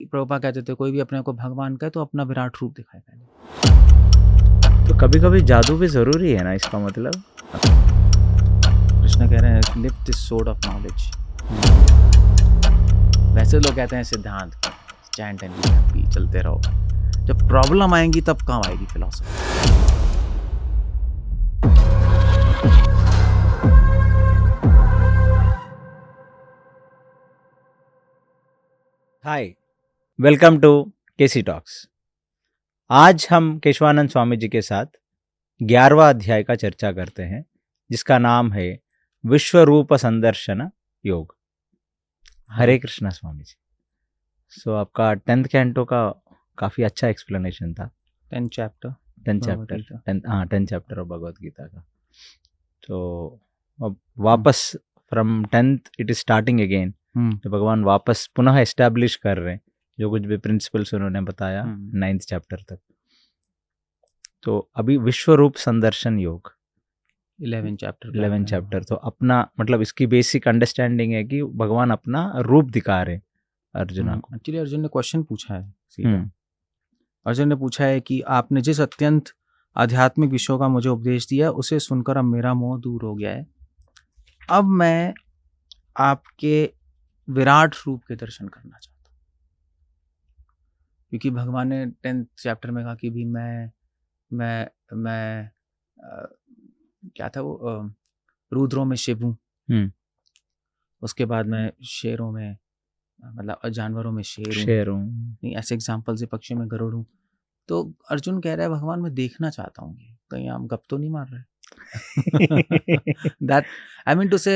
प्रभुपाद कहते थे कोई भी अपने को भगवान कहे तो अपना विराट रूप दिखाए पहले। तो कभी कभी जादू भी जरूरी है ना, इसका मतलब। कृष्ण कह रहे हैं lift this sword of knowledge. वैसे लोग कहते हैं सिद्धांत चैंट एंड बी हैप्पी, चलते रहो। जब प्रॉब्लम आएंगी तब काम आएगी philosophy. Hi, welcome to KC talks. आज हम केशवानंद स्वामी जी के साथ 11वां अध्याय का चर्चा करते हैं, जिसका नाम है विश्व रूप संदर्शन योग। हरे कृष्णा स्वामी जी। सो आपका 10th कैंटो का काफ़ी अच्छा एक्सप्लेनेशन था। 10th chapter 10 chapter of Bhagavad Gita का। तो अब वापस from 10th it is starting again. तो भगवान वापस पुनः एस्टैब्लिश कर रहे हैं जो कुछ भी प्रिंसिपल्स उन्होंने बताया 9th चैप्टर तक। तो अभी विश्व रूप संदर्शन योग 11 चैप्टर। तो अपना मतलब इसकी बेसिक अंडरस्टैंडिंग है कि भगवान अपना रूप दिखा रहे हैं अर्जुना को। एक्चुअली अर्जुन ने क्वेश्चन पूछा है सीधा। अर्जुन ने पूछा है कि आपने जिस अत्यंत आध्यात्मिक विषयों का मुझे उपदेश दिया उसे सुनकर अब मेरा मोह दूर हो गया है। अब मैं आपके विराट रूप के दर्शन करना चाहता हूँ, क्योंकि भगवान ने 10th चैप्टर में कहा कि भी मैं क्या था वो, रुद्रों में शिव हूँ। उसके बाद मैं शेरों में मतलब जानवरों में शेर हूँ। नहीं, ऐसे एग्जाम्पल से पक्षियों में गरुड़ हूँ। तो अर्जुन कह रहा है भगवान मैं देखना चाहता हूँ कहीं आप गप तो नहीं मार रहे। दैट आई मीन टू से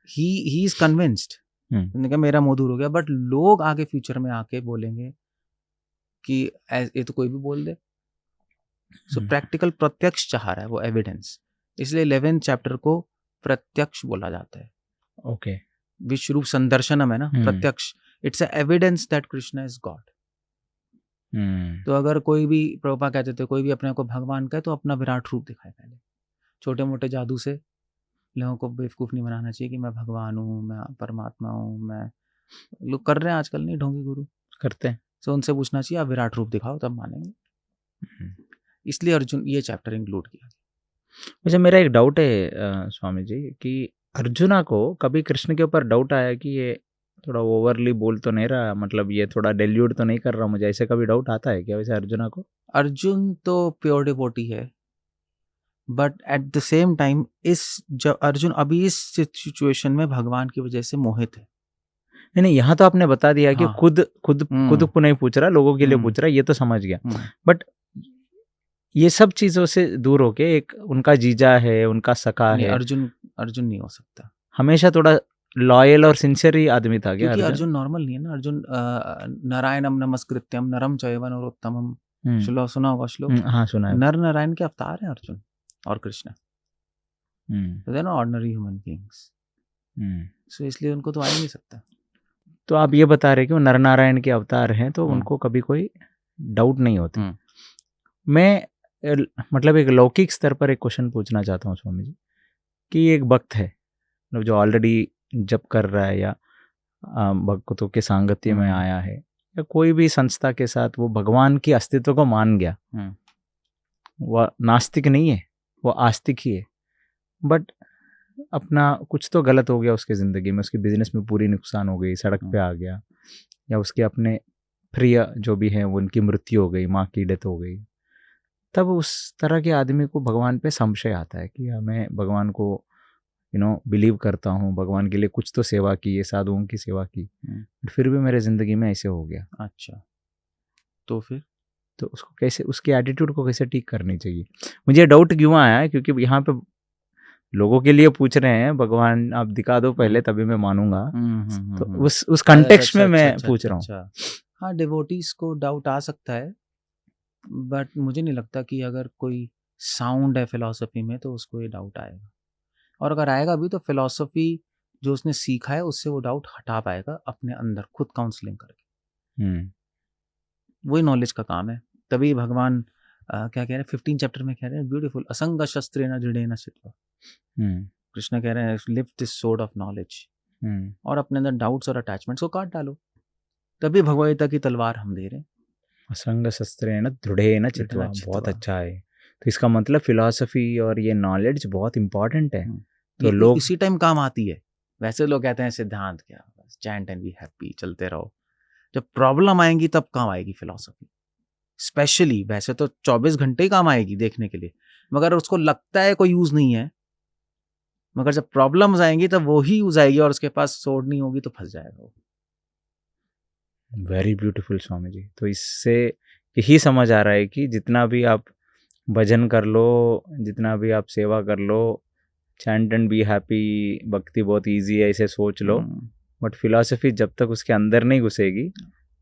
ही इज कन्विंस्ड कि मेरा मोह दूर हो गया। बट लोग आगे फ्यूचर में आके बोलेंगे कि ये तो कोई भी बोल दे। सो प्रैक्टिकल प्रत्यक्ष चाह रहा है वो, एविडेंस। इसलिए 11th चैप्टर को प्रत्यक्ष बोला जाता है। ओके, विश्व रूप संदर्शनम है ना, प्रत्यक्ष। It's a evidence that Krishna is God. तो अगर कोई भी, प्रभुपाद कहते थे कोई भी अपने को भगवान कहे तो अपना विराट रूप दिखाए पहले। छोटे मोटे जादू से लोगों को बेवकूफ़ नहीं बनाना चाहिए कि मैं भगवान हूँ, मैं परमात्मा हूँ। मैं लोग कर रहे हैं आजकल, नहीं ढोंगी गुरु करते हैं। तो उनसे पूछना चाहिए आप विराट रूप दिखाओ तब मानेंगे। इसलिए अर्जुन ये चैप्टर इंक्लूड किया। मुझे मेरा एक डाउट है स्वामी जी कि अर्जुना को कभी कृष्ण के ऊपर डाउट आया कि ये थोड़ा ओवरली बोल तो नहीं रहा, मतलब ये थोड़ा डेल्यूट तो नहीं कर रहा, मुझे ऐसे कभी डाउट आता है क्या वैसे अर्जुना को? अर्जुन तो प्योर डिवोटी है, but at the same time जब अर्जुन अभी इस सिचुएशन में भगवान की वजह से मोहित है। नहीं, यहाँ तो आपने बता दिया कि खुद को नहीं पूछ रहा, लोगों के लिए पूछ रहा, ये तो समझ गया। बट ये सब चीजों से दूर होके एक उनका जीजा है, उनका सखा है। अर्जुन नहीं हो सकता। हमेशा थोड़ा लॉयल और सिंसियर ही आदमी था क्या क्योंकि अर्जुन नॉर्मल नहीं है ना। अर्जुन नारायणम नमस्कृत्यम नरम चैव नरोत्तमम, श्लोक सुना होगा श्लोक। हाँ, सुना है। नर नारायण के अवतार हैं अर्जुन और Krishna. They are not ordinary human beings. So इसलिए उनको तो आ ही नहीं सकता। तो आप ये बता रहे कि वो नर नारायण के अवतार हैं, तो उनको कभी कोई डाउट नहीं होती। मैं मतलब एक लौकिक स्तर पर एक क्वेश्चन पूछना चाहता हूँ स्वामी जी कि एक भक्त है जो ऑलरेडी जप कर रहा है या भक्तों के सांगत्य में आया है या कोई भी संस्था के साथ वो भगवान की अस्तित्व को मान गया, वह नास्तिक नहीं है, वो आस्तिक ही है। बट अपना कुछ तो गलत हो गया उसके ज़िंदगी में, उसकी बिजनेस में पूरी नुकसान हो गई, सड़क पे आ गया, या उसके अपने प्रिय जो भी हैं वो उनकी मृत्यु हो गई, माँ की डेथ हो गई। तब उस तरह के आदमी को भगवान पे संशय आता है कि मैं भगवान को बिलीव करता हूँ, भगवान के लिए कुछ तो सेवा की है, साधुओं की सेवा की, फिर भी मेरे ज़िंदगी में ऐसे हो गया। अच्छा, तो फिर तो उसको कैसे, उसकी एटीट्यूड को कैसे ठीक करनी चाहिए? मुझे डाउट क्यों आया है क्योंकि यहाँ पे लोगों के लिए पूछ रहे हैं, भगवान आप दिखा दो पहले तभी मैं मानूंगा। तो उस कंटेक्स्ट में मैं पूछ रहा हूँ। हाँ, डिवोटीज को डाउट आ सकता है, बट मुझे नहीं लगता कि अगर कोई साउंड है फिलॉसफी में तो उसको ये डाउट आएगा। और अगर आएगा भी तो फिलॉसफी जो उसने सीखा है उससे वो डाउट हटा पाएगा अपने अंदर, खुद काउंसलिंग करके। वही नॉलेज का काम है। तभी भगवान क्या कह रहे हैं 15 चैप्टर में, कह रहे हैं ब्यूटीफुल, असंग शस्त्रेण दृढ़ेन चित्वा। कृष्ण कह रहे हैं lift this sword of knowledge, और अपने अंदर डाउट्स और अटैचमेंट्स को काट डालो, तभी भगवद्गीता की तलवार हम दे रहे हैं। असंग शस्त्रेण दृढ़ेन चित्वा, बहुत अच्छा है। तो इसका मतलब फिलॉसफी और ये नॉलेज बहुत इंपॉर्टेंट है। तो लोग इसी टाइम काम आती है। वैसे लोग कहते हैं सिद्धांत क्या, बस चैंट एंड बी हैप्पी, चलते रहो। जब प्रॉब्लम आएंगी तब काम आएगी फिलॉसफी। स्पेशली वैसे तो 24 घंटे ही काम आएगी देखने के लिए, मगर उसको लगता है कोई यूज नहीं है, मगर जब प्रॉब्लम्स आएंगी तब वो ही यूज आएगी और उसके पास सोर्ड नहीं होगी तो फंस जाएगा वो। Very beautiful Swami ji. तो इससे यही समझ आ रहा है कि जितना भी आप भजन कर लो, जितना भी आप सेवा कर लो, चैंट एंड बी हैप्पी, भक्ति बहुत इजी है इसे सोच लो, बट फिलॉसफी जब तक उसके अंदर नहीं घुसेगी,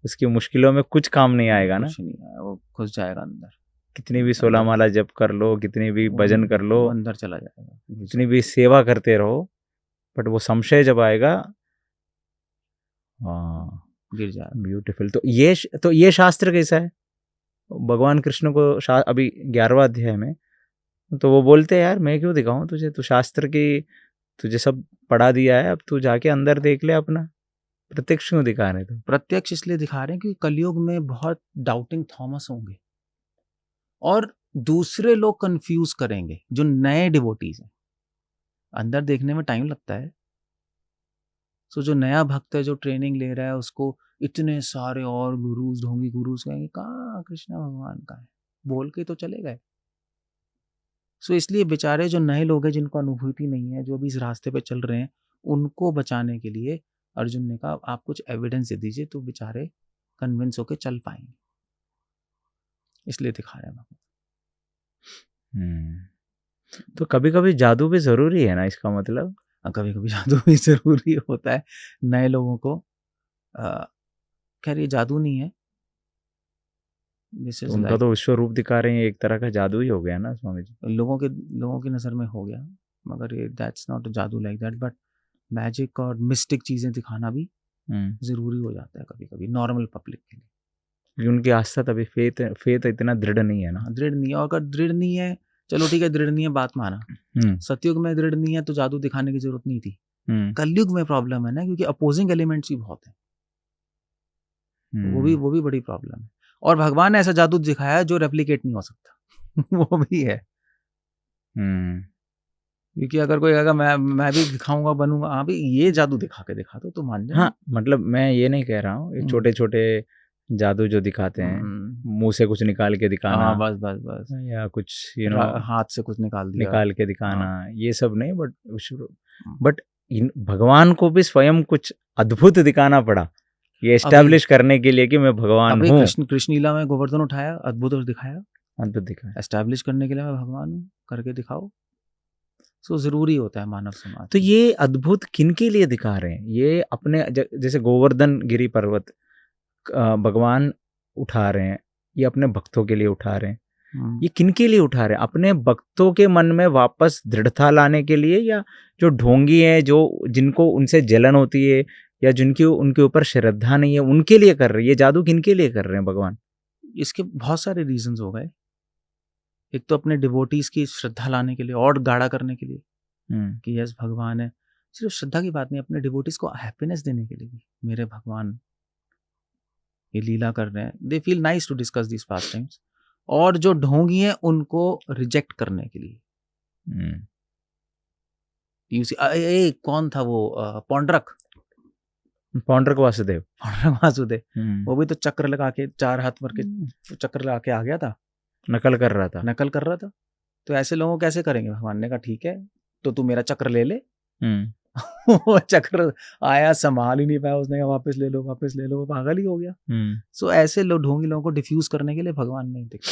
उसकी मुश्किलों में कुछ काम नहीं आएगा ना। कुछ नहीं आएगा, वो घुस जाएगा अंदर। कितनी भी 16 माला जप कर लो, कितनी भी भजन कर लो, अंदर चला जाएगा, कितनी भी सेवा करते रहो, बट वो संशय जब आएगा, गिर जाएगा। ब्यूटीफुल। तो ये शास्त्र कैसा है? भगवान कृष्ण को अभी 11वां अध्याय में तो वो बोलते हैं यार मैं क्यों दिखाऊं तुझे, तू शास्त्र की तुझे सब पढ़ा दिया है, अब तू जाके अंदर देख ले अपना, प्रत्यक्ष क्यों दिखा रहे? तो प्रत्यक्ष इसलिए दिखा रहे हैं क्योंकि कलयुग में बहुत डाउटिंग थॉमस होंगे और दूसरे लोग कंफ्यूज करेंगे जो नए डिवोटीज हैं। अंदर देखने में टाइम लगता है। सो जो नया भक्त है जो ट्रेनिंग ले रहा है उसको इतने सारे और गुरुज, ढोंगी गुरुज कहेंगे कहाँ कृष्ण भगवान का है, बोल के तो चले गए। सो इसलिए बेचारे जो नए लोग हैं जिनको अनुभूति नहीं है, जो भी इस रास्ते पे चल रहे हैं, उनको बचाने के लिए अर्जुन ने कहा आप कुछ एविडेंस दे दीजिए तो बेचारे कन्विंस होके चल पाएंगे, इसलिए दिखा रहे हैं। तो कभी कभी जादू भी जरूरी है ना, इसका मतलब? कभी कभी जादू भी जरूरी होता है नए लोगों को। खैर ये जादू नहीं है, तो उनका तो विश्व रूप दिखा रहे हैं, एक तरह का जादू ही हो गया ना स्वामी जी। लोगों की नज़र में हो गया, मगर ये दैट्स नॉट जादू लाइक दैट, बट मैजिक और मिस्टिक चीज़ें दिखाना भी ज़रूरी हो जाता है कभी कभी नॉर्मल पब्लिक के लिए। उनकी आस्था तभी फेथ इतना दृढ़ नहीं है ना। दृढ़ नहीं है, और अगर दृढ़ नहीं है चलो ठीक है, दृढ़ नहीं है बात माना, सतयुग में दृढ़ नहीं है तो जादू दिखाने की जरूरत नहीं थी। कलयुग में प्रॉब्लम है ना, क्योंकि अपोजिंग एलिमेंट्स भी बहुत हैं, वो भी बड़ी प्रॉब्लम है। और भगवान ने ऐसा जादू दिखाया जो रेप्लिकेट नहीं हो सकता वो भी है। क्योंकि अगर कोई कहेगा मैं भी दिखाऊंगा बनूंगा, हाँ भाई ये जादू दिखा के दिखा दो तो मान जाए। हाँ मतलब मैं ये नहीं कह रहा हूँ, छोटे छोटे जादू जो दिखाते हैं, मुंह से कुछ निकाल के दिखाना, बस या कुछ हाथ से कुछ निकाल के दिखाना, ये सब नहीं, बट भगवान को भी स्वयं कुछ अद्भुत दिखाना पड़ा ये एस्टैब्लिश करने के लिए कि मैं भगवान हूँ। कृष्ण लीला में गोवर्धन उठाया, अद्भुत दिखाया, एस्टैब्लिश करने के लिए मैं भगवान हूँ करके दिखाओ। सो जरूरी होता है मानव समाज। तो ये अद्भुत किन के लिए दिखा रहे हैं? ये अपने जैसे गोवर्धन गिरी पर्वत भगवान उठा रहे हैं, ये अपने भक्तों के लिए उठा रहे हैं। ये किन के लिए उठा रहे हैं? अपने भक्तों के मन में वापस दृढ़ता लाने के लिए, या जो ढोंगी है, जो जिनको उनसे जलन होती है, या जिनकी उनके ऊपर श्रद्धा नहीं है, उनके लिए कर रहे हैं? ये जादू किन के लिए कर रहे हैं भगवान? इसके बहुत सारे रीजंस हो गए। एक तो अपने डिवोटीज की श्रद्धा लाने के लिए और गाढ़ा करने के लिए कि यस भगवान है। सिर्फ श्रद्धा की बात नहीं, अपने डिवोटीज को हैप्पीनेस देने के लिए भी, मेरे भगवान ये लीला कर रहे हैं, they feel nice to discuss this past times. और जो ढोंगी हैं उनको रिजेक्ट करने के लिए। कौन था वो पौंड्रक वासुदेव, वो भी तो चक्र लगा के 4 हाथ भर के चक्र लगा के आ गया था, नकल कर रहा था। तो ऐसे लोगों कैसे करेंगे? भगवान ने कहा ठीक है तो तू मेरा चक्र ले ले। वो चक्र आया, संभाल ही नहीं पाया, उसने कहा वापस ले लो, वो पागल ही हो गया। सो ऐसे लोग ढोंगी लोगों को डिफ्यूज करने के लिए भगवान ने देखा।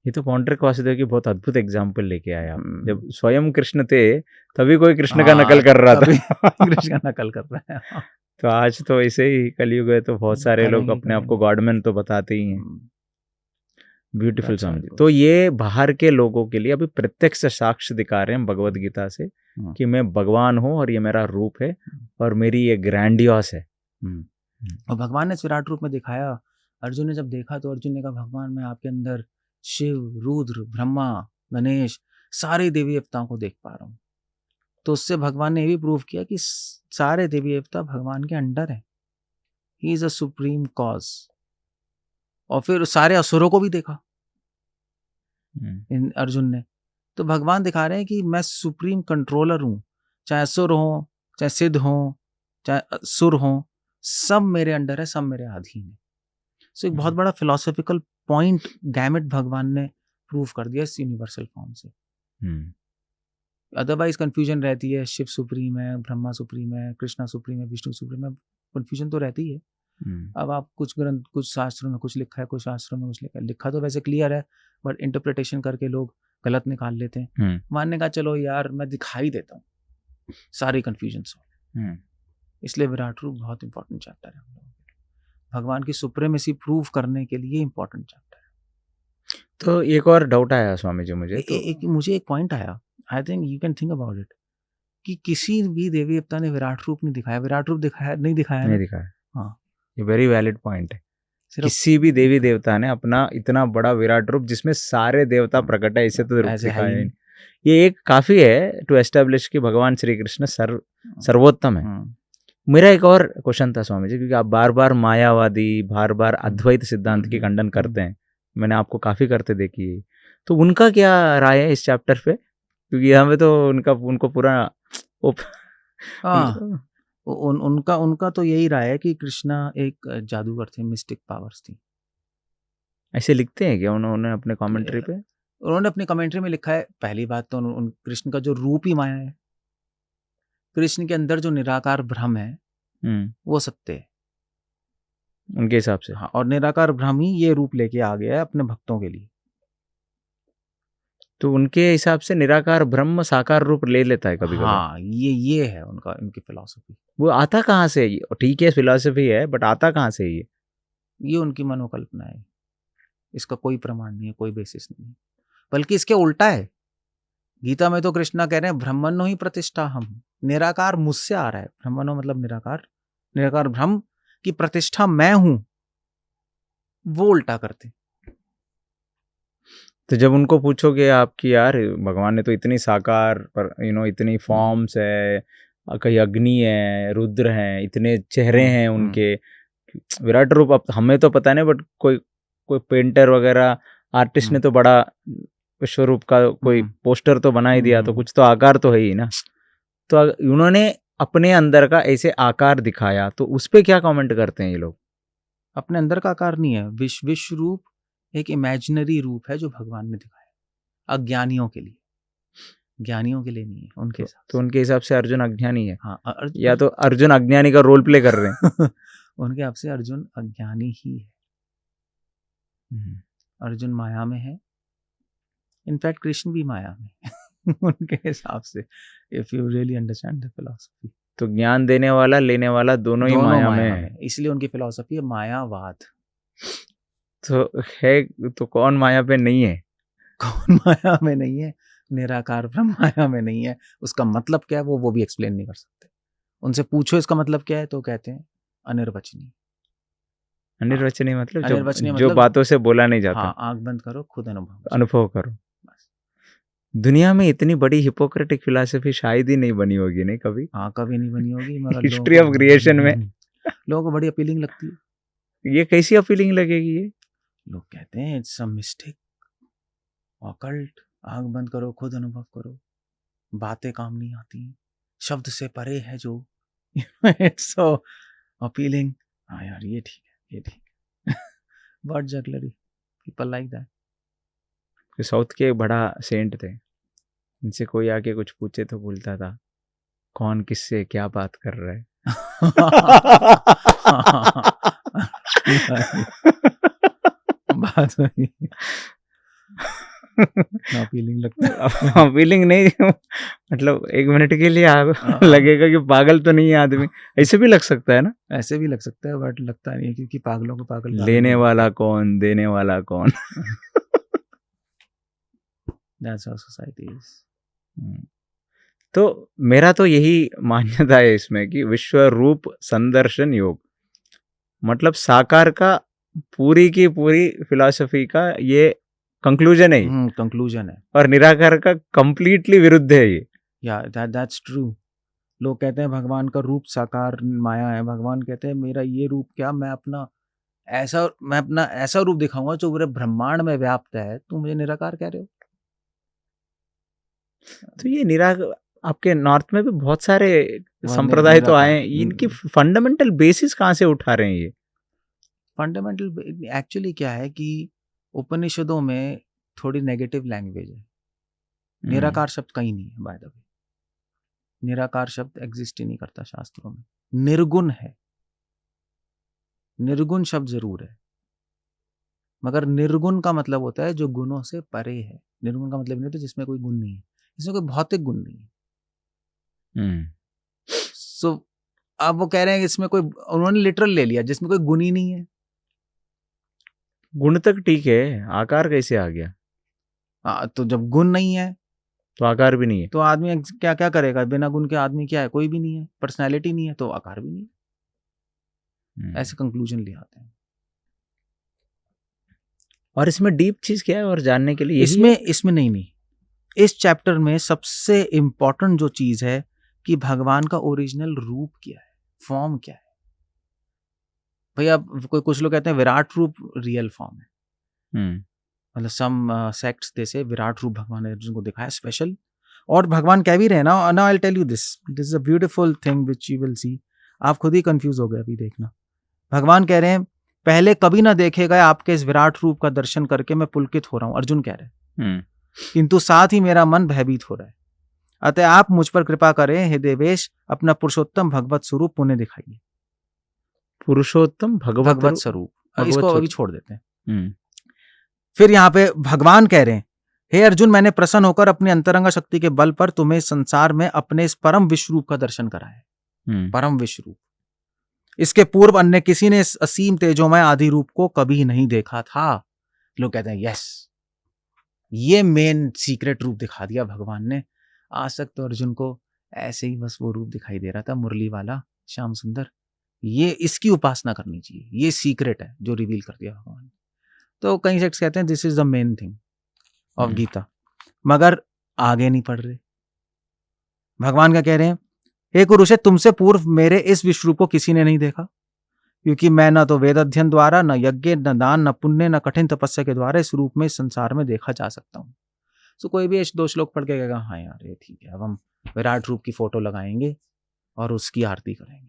ये तो पौंड्रक वासुदेव की बहुत अद्भुत एग्जाम्पल लेके आया। जब स्वयं कृष्ण थे तभी कोई कृष्ण का नकल कर रहा था। कृष्ण का नकल कर रहा है। तो आज तो ऐसे ही कलयुग है, तो बहुत सारे लोग अपने आप को गॉडमैन तो बताते ही हैं। ब्यूटीफुल समझ। तो ये बाहर के लोगों के लिए अभी प्रत्यक्ष साक्ष्य दिखा रहे हैं भगवद गीता से कि मैं भगवान हूँ और ये मेरा रूप है और मेरी ये ग्रैंडियस है। और भगवान ने विराट रूप में दिखाया। अर्जुन ने जब देखा तो अर्जुन ने कहा भगवान मैं आपके अंदर शिव, रुद्र, ब्रह्मा, गणेश, सारे देवी देवताओं को देख पा रहा हूँ। तो उससे भगवान ने ये भी प्रूव किया कि सारे देवी देवता भगवान के अंडर है, he is a supreme cause. और फिर सारे असुरों को भी देखा इन अर्जुन ने, तो भगवान दिखा रहे हैं कि मैं सुप्रीम कंट्रोलर हूँ, चाहे असुर हो, चाहे सिद्ध हो, चाहे सुर हो, सब मेरे अंडर है, सब मेरे अधीन है। सो एक बहुत बड़ा फिलोसॉफिकल पॉइंट गैमेट भगवान ने प्रूव कर दिया इस यूनिवर्सल फॉर्म से। अदरवाइज कंफ्यूजन रहती है, शिव सुप्रीम है, ब्रह्मा सुप्रीम है, कृष्णा सुप्रीम है, विष्णु सुप्रीम है, कंफ्यूजन तो रहती है। अब आप कुछ ग्रंथ, कुछ शास्त्रों में कुछ लिखा है, कुछ शास्त्रों में कुछ लिखा है, लिखा तो वैसे क्लियर है, बट इंटरप्रिटेशन करके लोग गलत निकाल लेते हैं। मानने का चलो यार मैं दिखाई देता हूँ सारी कंफ्यूजन सॉल्व। इसलिए विराट रूप बहुत इंपॉर्टेंट चैप्टर है हम लोगों के लिए, भगवान की सुप्रीमेसी प्रूव करने के लिए इंपॉर्टेंट चैप्टर है। तो एक और डाउट आया स्वामी जी मुझे, मुझे एक पॉइंट आया, I think you can think about it, कि किसी भी देवी देवता ने विराट रूप नहीं दिखाया, विराट रूप दिखाया नहीं दिखाया। हाँ, ये वेरी वैलिड पॉइंट है। किसी भी देवी देवता ने अपना इतना बड़ा विराट रूप जिसमें सारे देवता प्रकट है, इसे तो रूप दिखाया नहीं। ये एक काफी है टू एस्टेब्लिश कि भगवान श्री कृष्ण सर्वोत्तम है। मेरा एक और क्वेश्चन था स्वामी जी, क्योंकि आप बार बार मायावादी, बार बार अद्वैत सिद्धांत की खंडन करते हैं, मैंने आपको काफी करते देखी है, तो उनका क्या राय है इस चैप्टर पे? क्योंकि हमें तो उनको पूरा उनका तो यही राय है कि कृष्णा एक जादूगर थे, मिस्टिक पावर्स थी। ऐसे लिखते हैं क्या उन्होंने अपने कमेंट्री पे? उन्होंने अपनी कमेंट्री में लिखा है, पहली बात तो कृष्ण का जो रूप ही माया है, कृष्ण के अंदर जो निराकार ब्रह्म है वो सत्य है उनके हिसाब से। हाँ, और निराकार ब्रह्म ही ये रूप लेके आ गया है अपने भक्तों के लिए। तो उनके हिसाब से निराकार ब्रह्म साकार रूप ले लेता है कभी कभी। हाँ, ये है उनकी फिलॉसफी। वो आता कहाँ से? ठीक है फिलॉसफी है, बट आता कहाँ से ये उनकी मनोकल्पना है, इसका कोई प्रमाण नहीं है, कोई बेसिस नहीं है। बल्कि इसके उल्टा है, गीता में तो कृष्णा कह रहे हैं ब्रह्मणो ही प्रतिष्ठा हम, निराकार मुझसे आ रहा है, ब्रह्मणो मतलब निराकार ब्रह्म की प्रतिष्ठा मैं हूं, वो उल्टा करते। तो जब उनको पूछोगे आप कि यार भगवान ने तो इतनी साकार पर इतनी फॉर्म्स है, कहीं अग्नि है, रुद्र हैं, इतने चेहरे हैं उनके, विराट रूप अब हमें तो पता नहीं, बट कोई पेंटर वगैरह आर्टिस्ट ने तो बड़ा विश्वरूप का कोई पोस्टर तो बना ही दिया, तो कुछ तो आकार तो है ही ना। तो उन्होंने अपने अंदर का ऐसे आकार दिखाया, तो उस पे क्या कमेंट करते हैं ये लोग? अपने अंदर का आकार नहीं है, विश्व रूप एक इमेजिनरी रूप है जो भगवान ने दिखाया अज्ञानियों के लिए, ज्ञानियों के लिए नहीं है उनके हिसाब तो उनके हिसाब से अर्जुन अज्ञानी है। हाँ, या तो अर्जुन अज्ञानी का रोल प्ले कर रहे हैं। उनके हिसाब से अर्जुन अज्ञानी ही है, अर्जुन माया में है, इनफैक्ट कृष्ण भी माया में उनके हिसाब से, if you really understand the philosophy. तो ज्ञान देने वाला लेने वाला दोनों ही माया में है, इसलिए उनकी फिलॉसफी है मायावाद। तो है, तो कौन माया पे नहीं है? कौन माया में नहीं है? निराकार ब्रह्म माया में नहीं है। उसका मतलब क्या है वो भी एक्सप्लेन नहीं कर सकते। उनसे पूछो इसका मतलब क्या है तो कहते हैं अनिर्वचनीय। अनिर्वचनीय मतलब जो बातों से बोला नहीं जाता। हाँ, आंख बंद करो, खुद अनुभव करो। दुनिया में इतनी बड़ी हिपोक्रेटिक फिलॉसफी शायद ही नहीं बनी होगी, नहीं कभी? हाँ, कभी नहीं बनी होगी, मगर हिस्ट्री ऑफ क्रिएशन में लोगों को बड़ी अपीलिंग लगती है। ये कैसी अपीलिंग लगेगी? ये लोग कहते हैं इट्स अ मिस्टिक, ऑकल्ट, आंख बंद करो, खुद अनुभव करो, बातें काम नहीं आती, शब्द से परे है जो। It's so appealing. हाँ यार, ये ठीक है, ये ठीक है। But jugglery people like that. South के एक बड़ा सेंट थे, इनसे कोई आके कुछ पूछे तो बोलता था कौन किससे क्या बात कर रहा है। बात वही अपीलिंग लगता है। अपीलिंग नहीं, मतलब एक मिनट के लिए लगेगा कि पागल तो नहीं है आदमी। ऐसे भी लग सकता है ना? ऐसे भी लग सकता है, बट लगता नहीं है, क्योंकि पागलों को पागल लेने वाला कौन, देने वाला कौन। That's how society is. तो मेरा तो यही मान्यता है इसमें कि विश्व रूप संदर्शन योग, मतलब साकार का पूरी की पूरी फिलॉसफी का ये कंक्लूजन है। कंक्लूजन है, और निराकार का कंप्लीटली विरुद्ध है ये। Yeah, that's true. लोग कहते हैं भगवान का रूप साकार माया है, भगवान कहते हैं मेरा ये रूप क्या, मैं अपना ऐसा रूप दिखाऊंगा जो पूरे ब्रह्मांड में व्याप्त है, तुम मुझे निराकार कह रहे हो। तो ये आपके नॉर्थ में भी बहुत सारे संप्रदाय तो आए हैं, इनकी फंडामेंटल बेसिस कहाँ से उठा रहे हैं ये? फंडामेंटल एक्चुअली क्या है कि उपनिषदों में थोड़ी नेगेटिव लैंग्वेज है। निराकार शब्द कहीं नहीं है, बाय द वे। निराकार शब्द एग्जिस्ट ही नहीं करता शास्त्रों में। निर्गुण है, निर्गुण शब्द जरूर है, मगर निर्गुण का मतलब होता है जो गुणों से परे है। निर्गुण का मतलब नहीं होता जिसमें कोई गुण नहीं है, इसमें कोई भौतिक गुण नहीं है। सो अब वो कह रहे हैं इसमें कोई, उन्होंने लिटरल ले लिया जिसमें कोई गुण ही नहीं है। गुण तक ठीक है, आकार कैसे आ गया? तो जब गुण नहीं है तो आकार भी नहीं है, तो आदमी क्या क्या करेगा? बिना गुण के आदमी क्या है? कोई भी नहीं है। पर्सनैलिटी नहीं है तो आकार भी नहीं है। ऐसे कंक्लूजन ले आते हैं। और इसमें डीप चीज क्या है और जानने के लिए? इसमें नहीं, इस चैप्टर में सबसे इंपॉर्टेंट जो चीज है कि भगवान का ओरिजिनल रूप क्या है, फॉर्म क्या है। भैया कुछ लोग कहते हैं विराट रूप रियल फॉर्म है। मतलब सम सेक्ट्स जैसे विराट रूप भगवान ने अर्जुन को दिखाया स्पेशल। और भगवान कह भी रहे हैं ना, now I will tell you this is a beautiful thing which you will see. आप खुद ही कंफ्यूज हो गए अभी, देखना। भगवान कह रहे हैं पहले कभी ना देखे गए आपके इस विराट रूप का दर्शन करके मैं पुलकित हो रहा हूं। अर्जुन कह रहे हैं किंतु साथ ही मेरा मन भयभीत हो रहा है। अतः आप मुझ पर कृपा करें हे देवेश, अपना पुरुषोत्तम भगवत स्वरूप पुण्य दिखाइए। पुरुषोत्तम भगवत स्वरूप, इसको अभी छोड़ देते हैं। फिर यहाँ पे भगवान कह रहे हैं हे अर्जुन, मैंने प्रसन्न होकर अपनी अंतरंग शक्ति के बल पर तुम्हें संसार में अपने इस परम विश्व रूप का दर्शन कराया। परम विश्व रूप, इसके पूर्व अन्य किसी ने इस असीम तेजोमय आदि रूप को कभी नहीं देखा था। लोग कहते हैं यस, ये मेन सीक्रेट रूप दिखा दिया भगवान ने। आज तक तो अर्जुन को ऐसे ही बस वो रूप दिखाई दे रहा था, मुरली वाला श्याम सुंदर। ये इसकी उपासना करनी चाहिए, ये सीक्रेट है जो रिवील कर दिया भगवान। तो कई सेक्ट्स कहते हैं this is the main thing of Gita, मगर आगे नहीं पढ़ रहे। भगवान क्या कह रहे हैं, हे कुरुषे, तुमसे पूर्व मेरे इस विश्व रूप को किसी ने नहीं देखा, क्योंकि मैं न तो वेद अध्ययन द्वारा, न यज्ञ, न दान, न पुण्य, न कठिन तपस्या के द्वारा इस रूप में इस संसार में देखा जा सकता हूँ। तो कोई भी 2 श्लोक पढ़ के कहेगा हाँ यार ये ठीक है, अब हम विराट रूप की फोटो लगाएंगे और उसकी आरती करेंगे,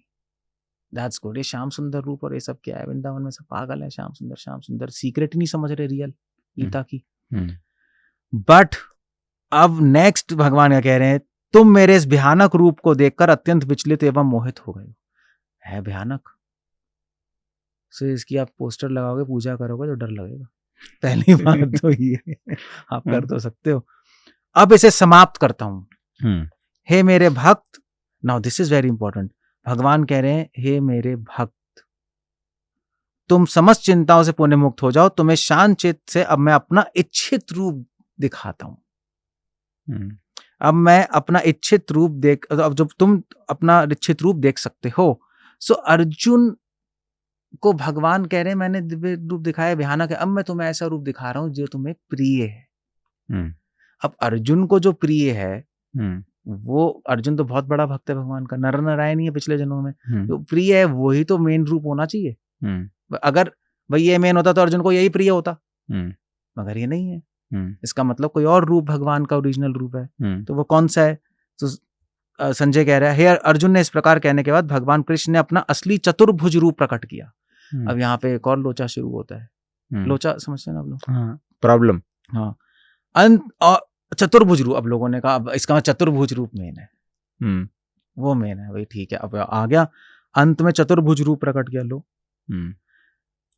दैट्स गुड। ये श्याम सुंदर रूप और ये सब क्या है, वृंदावन में सब पागल है। श्याम सुंदर सीक्रेट नहीं समझ रहे रियल गीता की। बट अब नेक्स्ट भगवान क्या कह रहे हैं, तुम मेरे इस भयानक रूप को देखकर अत्यंत विचलित एवं मोहित हो गए। है भयानक, सो इसकी आप पोस्टर लगाओगे, पूजा करोगे तो डर लगेगा। पहली बात तो ये आप कर तो सकते हो। अब इसे समाप्त करता हूं। हे मेरे भक्त, now this is very important. भगवान कह रहे हैं हे मेरे भक्त, तुम समस्त चिंताओं से पुण्य मुक्त हो जाओ। तुम्हें शांत चित्त से अब मैं अपना इच्छित रूप दिखाता हूं। अब मैं अपना इच्छित रूप देख, अब जब तुम अपना इच्छित रूप देख सकते हो। सो अर्जुन को भगवान कह रहे हैं मैंने दिव्य रूप दिखाया, भयानक है, अब मैं तुम्हें ऐसा रूप दिखा रहा हूं जो तुम्हें प्रिय है। अब अर्जुन को जो प्रिय है, वो अर्जुन तो बहुत बड़ा भक्त है भगवान का, नर नारायण ही है पिछले जन्मों में। जो प्रिय है वही तो मेन रूप होना चाहिए। अगर भाई ये मेन होता तो अर्जुन को यही प्रिय होता, मगर ये नहीं है। इसका मतलब कोई और रूप भगवान का ओरिजिनल रूप है। तो वो कौन सा है? तो संजय कह रहा है, हे अर्जुन ने इस प्रकार कहने के बाद भगवान कृष्ण ने अपना असली चतुर्भुज रूप प्रकट किया। अब यहाँ पे एक और लोचा शुरू होता है। लोचा समझते हैं ना आप लोग? हाँ, प्रॉब्लम। हाँ, चतुर्भुज रूप। अब लोगों ने कहा अब इसका चतुर्भुज रूप मेन है। वो मेन है भाई, ठीक है। अब आ गया अंत में चतुर्भुज रूप प्रकट किया लो।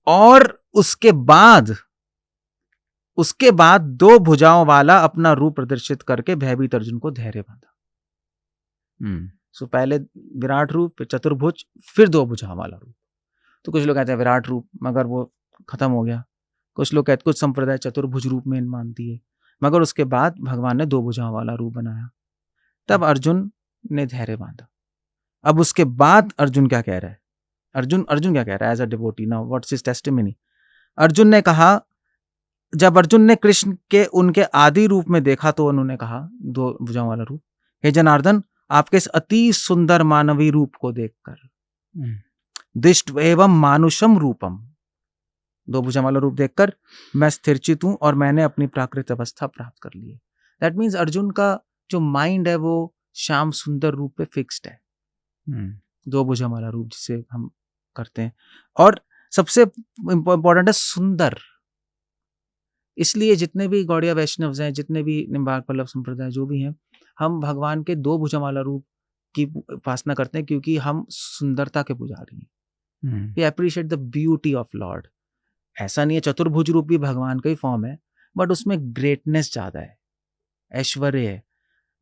और उसके बाद 2 भुजाओं वाला अपना रूप प्रदर्शित करके भयभीत अर्जुन को धैर्य बांधा। सो पहले विराट रूप, चतुर्भुज, फिर 2 भुजाओं वाला रूप। तो कुछ लोग कहते हैं विराट रूप, मगर वो खत्म हो गया। कुछ लोग कहते, कुछ संप्रदाय चतुर्भुज रूप में मानती है, मगर उसके बाद भगवान ने 2 भुजाओं वाला रूप बनाया। तब अर्जुन ने धैर्य बांधा। अब उसके बाद अर्जुन क्या कह रहा है? अर्जुन क्या कह रहा है as a devotee? Now what's his testimony? Arjun ने कहा, जब अर्जुन ने कृष्ण के उनके आदि रूप में देखा तो उन्होंने कहा, 2 भुजाओं वाला रूप, हे जनार्दन, आपके इस अति सुंदर मानवीय रूप को देखकर, दिष्ट एवं मानुषम रूपम, 2 भुजा वाला रूप देखकर मैं स्थिरचित हूं और मैंने अपनी प्राकृत अवस्था प्राप्त कर ली है। दैट मीन्स अर्जुन का जो माइंड है वो श्याम सुंदर रूप पे फिक्स्ड है, 2 भुजा वाला रूप जिसे हम करते हैं। और सबसे इंपॉर्टेंट है सुंदर। इसलिए जितने भी गौड़िया वैष्णव्स हैं, जितने भी निम्बार्क पल्लव संप्रदाय जो भी हैं, हम भगवान के 2 भुजा वाला रूप की उपासना करते हैं क्योंकि हम सुंदरता के पुजारी हैं। We appreciate the beauty of lord. ऐसा नहीं है, चतुर्भुज रूप भी भगवान का ही फॉर्म है, बट उसमें ग्रेटनेस ज्यादा है, ऐश्वर्य है,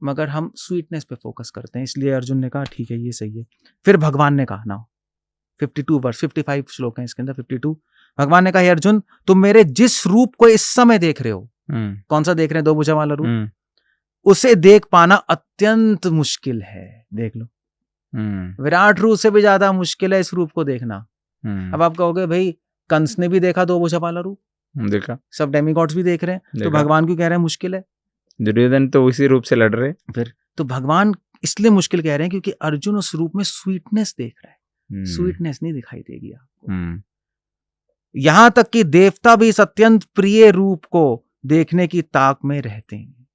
मगर हम स्वीटनेस पे फोकस करते हैं। इसलिए अर्जुन ने कहा ठीक है ये सही है। फिर भगवान ने कहा ना 52 वर्ष 55 श्लोक हैं इसके अंदर, 52 भगवान ने कहा, हे अर्जुन तुम मेरे जिस रूप को इस समय देख रहे हो, कौन सा देख रहे हैं, 2 भुजा वाला रूप, उसे देख पाना अत्यंत मुश्किल है। देख लो, विराट रूप से भी ज्यादा मुश्किल है इस रूप को देखना। अब आप कहोगे भाई कंस ने भी देखा 2 भुजा वाला रूप, देखा, सब डेमीगॉड्स भी देख रहे हैं, तो भगवान क्यों कह रहे हैं मुश्किल है? दुर्योधन तो उसी रूप से लड़ रहे। फिर तो भगवान इसलिए मुश्किल कह रहे हैं क्योंकि अर्जुन उस रूप में स्वीटनेस देख रहा है। स्वीटनेस नहीं दिखाई देगी आपको। यहां तक कि देवता भी इस अत्यंत प्रिय रूप को देखने की ताक में रहते हैं।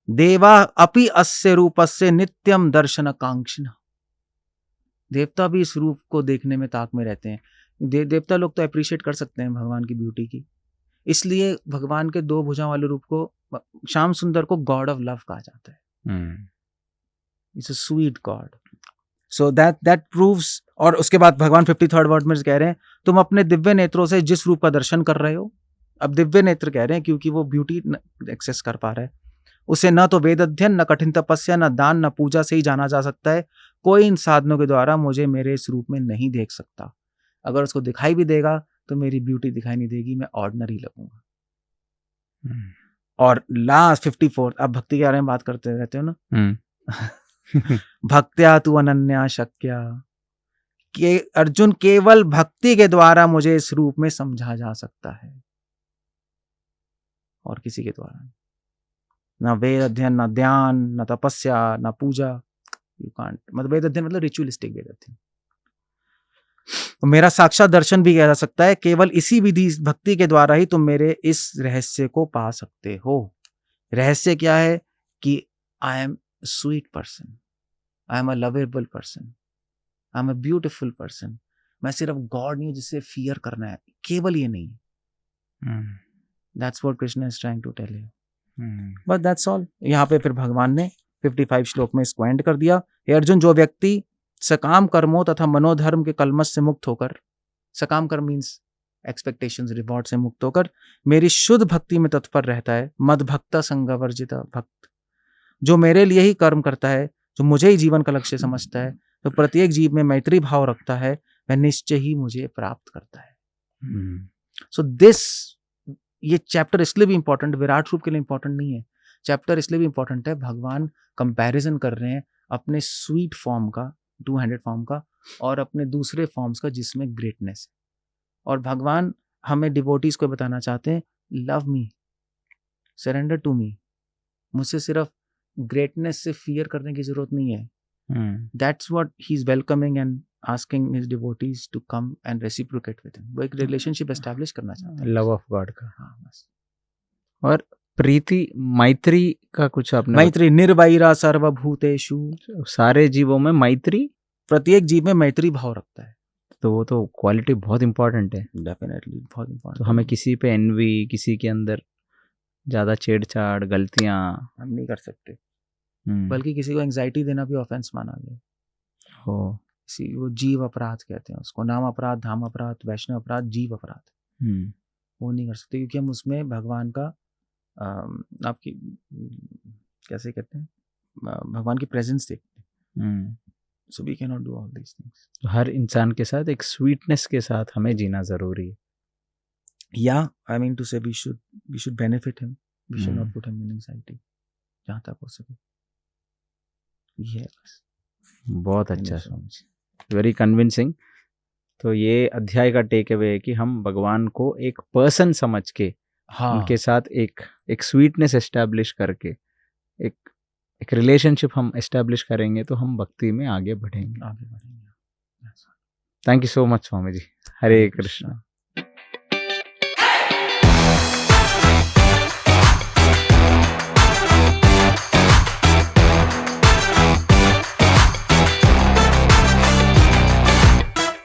देवा अपि अस्य रूपस्य नित्यम दर्शन कांक्षिणः। देवता भी इस रूप को देखने में ताक में रहते हैं। देवता लोग तो अप्रिशिएट कर सकते हैं भगवान की ब्यूटी की, इसलिए भगवान के 2 भुजा वाले रूप को, श्याम सुंदर को गॉड ऑफ लव कहा जाता है। It's a sweet God. So that proves. और उसके बाद भगवान 53rd वर्ड में कह रहे हैं तुम अपने दिव्य नेत्रों से जिस रूप का दर्शन कर रहे हो, अब दिव्य नेत्र कह रहे हैं क्योंकि वो ब्यूटी एक्सेस कर पा रहा है, उसे न तो वेद अध्ययन, न कठिन तपस्या, न दान, न पूजा से ही जाना जा सकता है। कोई इन साधनों के द्वारा मुझे मेरे इस रूप में नहीं देख सकता। अगर उसको दिखाई भी देगा तो मेरी ब्यूटी दिखाई नहीं देगी, मैं ऑर्डिनरी लगूंगा। और लास्ट 54, अब भक्ति के बारे में बात करते रहते हो ना, भक्त्या तु अनन्या शक्या, कि अर्जुन केवल भक्ति के द्वारा मुझे इस रूप में समझा जा सकता है, और किसी के द्वारा ना वेद अध्ययन, न ध्यान, न तपस्या, न पूजा। यू कांट, मतलब वेद अध्ययन मतलब रिचुअलिस्टिक वेद अध्ययन। मेरा साक्षात दर्शन भी किया जा सकता है, केवल इसी विधि भक्ति के द्वारा ही तुम मेरे इस रहस्य को पा सकते हो। रहस्य क्या है कि I am sweet person, I am a lovable person, I am a beautiful person. मैं सिर्फ गॉड नहीं हूं जिससे फियर करना है, केवल ये नहीं। That's what Krishna is trying to tell you, but that's all. यहाँ पे फिर भगवान ने 55 श्लोक में इसको एंड कर दिया। हे अर्जुन, जो व्यक्ति सकाम कर्मों तथा मनोधर्म के कलमश से मुक्त होकर, सकाम कर्म मीन्स एक्सपेक्टेशंस, रिवॉर्ड से मुक्त होकर मेरी शुद्ध भक्ति में तत्पर रहता है, मद भक्ता संगवर्जिता भक्त, जो मेरे लिए ही कर्म करता है, जो मुझे ही जीवन का लक्ष्य समझता है, तो प्रत्येक जीव में मैत्री भाव रखता है, वह निश्चय ही मुझे प्राप्त करता है। सो दिस, ये चैप्टर इसलिए भी इंपॉर्टेंट, विराट रूप के लिए इंपॉर्टेंट नहीं है, चैप्टर इसलिए भी इंपॉर्टेंट है, भगवान कंपैरिजन कर रहे हैं अपने स्वीट फॉर्म का, 200 फॉर्म का, और अपने दूसरे फॉर्म्स का जिसमें ग्रेटनेस है। और भगवान हमें डिवोटीज को बताना चाहते हैं, love me, surrender to me, मुझसे सिर्फ ग्रेटनेस से फियर करने की जरूरत नहीं है। That's what he is welcoming and asking his devotees to come and reciprocate with him. वो एक रिलेशनशिप एस्टैब्लिश करना चाहते हैं, लव ऑफ गॉड का। हाँ बस। और प्रीति, मैत्री का कुछ आपने, मैत्री निर्वैरा सर्वभूतेषु, सारे जीवों में मैत्री, प्रत्येक जीव में मैत्री भाव रखता है। तो वो तो क्वालिटी बहुत इंपॉर्टेंट है, डेफिनेटली बहुत इंपॉर्टेंट। तो हमें किसी पे एनवी, किसी के अंदर ज्यादा छेड़छाड़, गलतियां हम नहीं कर सकते, बल्कि किसी को एंजाइटी देना भी ऑफेंस माना गया हो। वो जीव अपराध कहते हैं उसको, नाम अपराध, धाम अपराध, वैष्णव अपराध, जीव अपराध। वो नहीं कर सकते क्योंकि हम उसमें भगवान का आपकी कैसे कहते हैं, भगवान की प्रेजेंस देखते हैं। So we can not do all these things. हर इंसान के साथ एक स्वीटनेस के साथ हमें जीना जरूरी है। या I mean to say we should benefit him, we should not put him in anxiety जहाँ तक हो सके। ये बहुत अच्छा स्वामी जी, वेरी कन्विंसिंग। तो ये अध्याय का टेक अवे है कि हम भगवान को एक पर्सन समझ के, हाँ, उनके साथ एक स्वीटनेस एस्टैब्लिश करके, एक एक रिलेशनशिप हम एस्टेब्लिश करेंगे तो हम भक्ति में आगे बढ़ेंगे। आगे बढ़ेंगे। Thank you so much Swami ji. Hare Krishna.